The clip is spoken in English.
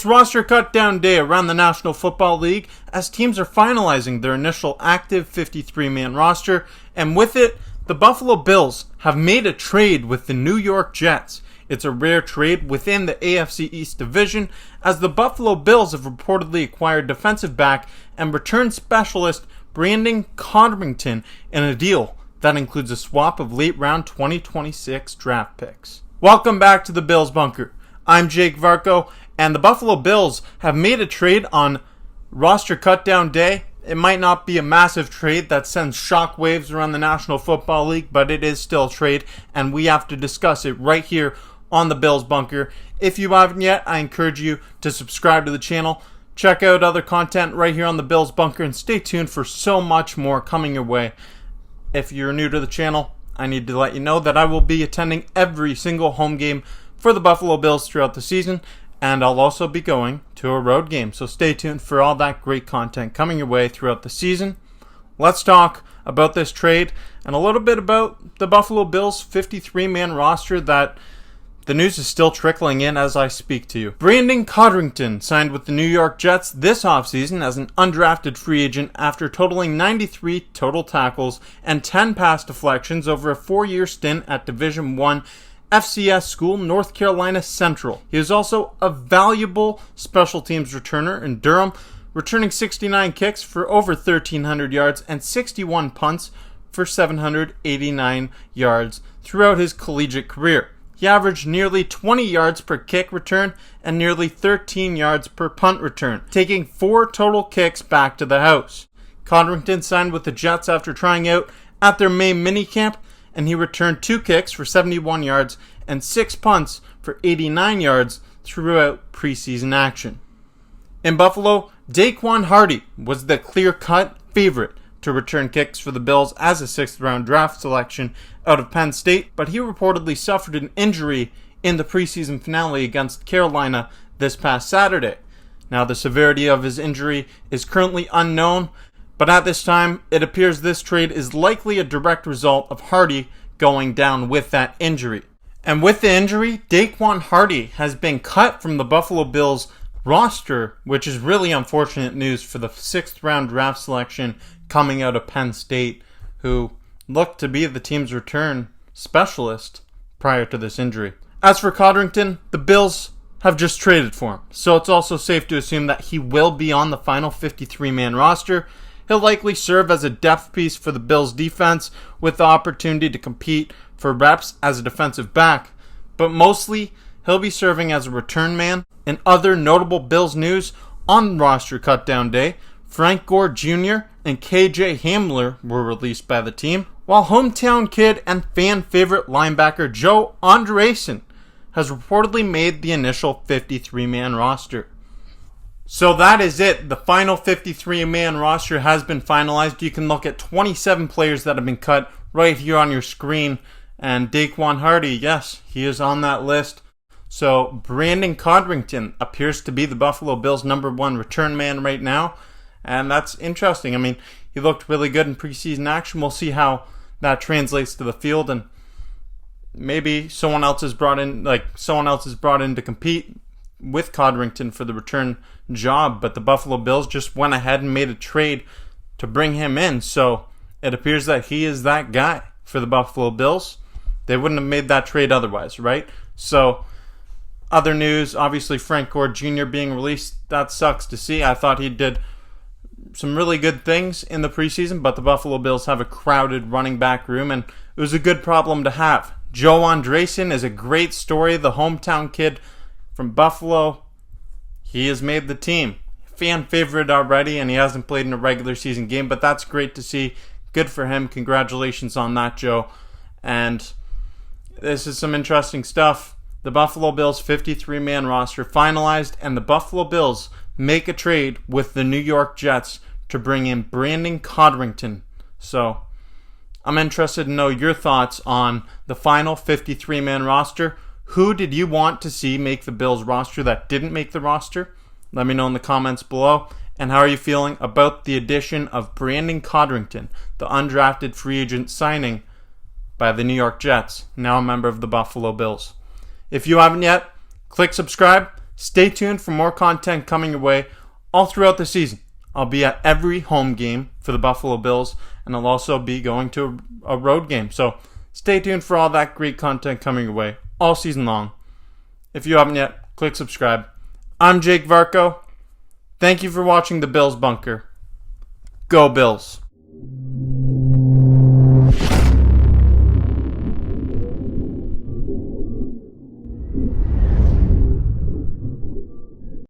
roster cutdown day around the National Football League as teams are finalizing their initial active 53-man roster, and with it, the Buffalo Bills have made a trade with the New York Jets. It's a rare trade within the AFC East division as the Buffalo Bills have reportedly acquired defensive back and return specialist Brandon Codrington in a deal that includes a swap of late round 2026 draft picks. Welcome back to the Bills Bunker. I'm Jake Varco, and the Buffalo Bills have made a trade on roster cutdown day. It might not be a massive trade that sends shockwaves around the National Football League, but it is still a trade, and we have to discuss it right here on the Bills Bunker. If you haven't yet, I encourage you to subscribe to the channel. Check out other content right here on the Bills Bunker, and stay tuned for so much more coming your way. If you're new to the channel, I need to let you know that I will be attending every single home game for the Buffalo Bills throughout the season, and I'll also be going to a road game, so stay tuned for all that great content coming your way throughout the season. Let's talk about this trade and a little bit about the Buffalo Bills 53-man roster that the news is still trickling in as I speak to you. Brandon Codrington signed with the New York Jets this offseason as an undrafted free agent after totaling 93 total tackles and 10 pass deflections over a 4-year stint at Division I FCS school, North Carolina Central. He is also a valuable special teams returner in Durham, returning 69 kicks for over 1,300 yards and 61 punts for 789 yards throughout his collegiate career. He averaged nearly 20 yards per kick return and nearly 13 yards per punt return, taking 4 total kicks back to the house. Codrington signed with the Jets after trying out at their May minicamp, and he returned 2 kicks for 71 yards and 6 punts for 89 yards throughout preseason action. In Buffalo, Daequan Hardy was the clear-cut favorite to return kicks for the Bills as a 6th-round draft selection out of Penn State, but he reportedly suffered an injury in the preseason finale against Carolina this past Saturday. Now, the severity of his injury is currently unknown, but at this time, it appears this trade is likely a direct result of Hardy going down with that injury. And with the injury, Daequan Hardy has been cut from the Buffalo Bills roster, which is really unfortunate news for the 6th-round draft selection coming out of Penn State, who looked to be the team's return specialist prior to this injury. As for Codrington, the Bills have just traded for him, so it's also safe to assume that he will be on the final 53-man roster. He'll likely serve as a depth piece for the Bills' defense with the opportunity to compete for reps as a defensive back, but mostly he'll be serving as a return man. In other notable Bills news, on roster cutdown day, Frank Gore Jr. and KJ Hamler were released by the team, while hometown kid and fan favorite linebacker Joe Andresen has reportedly made the initial 53-man roster. So that is it. The final 53-man roster has been finalized. You can look at 27 players that have been cut right here on your screen. And Daequan Hardy, yes, he is on that list. So Brandon Codrington appears to be the Buffalo Bills' #1 return man right now. And that's interesting. I mean, he looked really good in preseason action. We'll see how that translates to the field. And maybe someone else is brought in to compete with Codrington for the return job, but the Buffalo Bills just went ahead and made a trade to bring him in, so it appears that he is that guy for the Buffalo Bills. They wouldn't have made that trade otherwise, right? So, other news, obviously Frank Gore Jr. being released, that sucks to see. I thought he did some really good things in the preseason, but the Buffalo Bills have a crowded running back room, and it was a good problem to have. Joe Andresen is a great story, the hometown kid from Buffalo. He has made the team. Fan favorite already, and he hasn't played in a regular season game, but that's great to see. Good for him. Congratulations on that, Joe. And this is some interesting stuff. The Buffalo Bills 53-man roster finalized, and the Buffalo Bills make a trade with the New York Jets to bring in Brandon Codrington. So, I'm interested to know your thoughts on the final 53-man roster. Who did you want to see make the Bills roster that didn't make the roster? Let me know in the comments below. And how are you feeling about the addition of Brandon Codrington, the undrafted free agent signing by the New York Jets, now a member of the Buffalo Bills? If you haven't yet, click subscribe, Stay tuned for more content coming your way all throughout the season. I'll be at every home game for the Buffalo Bills, and I'll also be going to a road game. So stay tuned for all that great content coming your way all season long. If you haven't yet, click subscribe. I'm Jake Varco. Thank you for watching the Bills Bunker. Go Bills.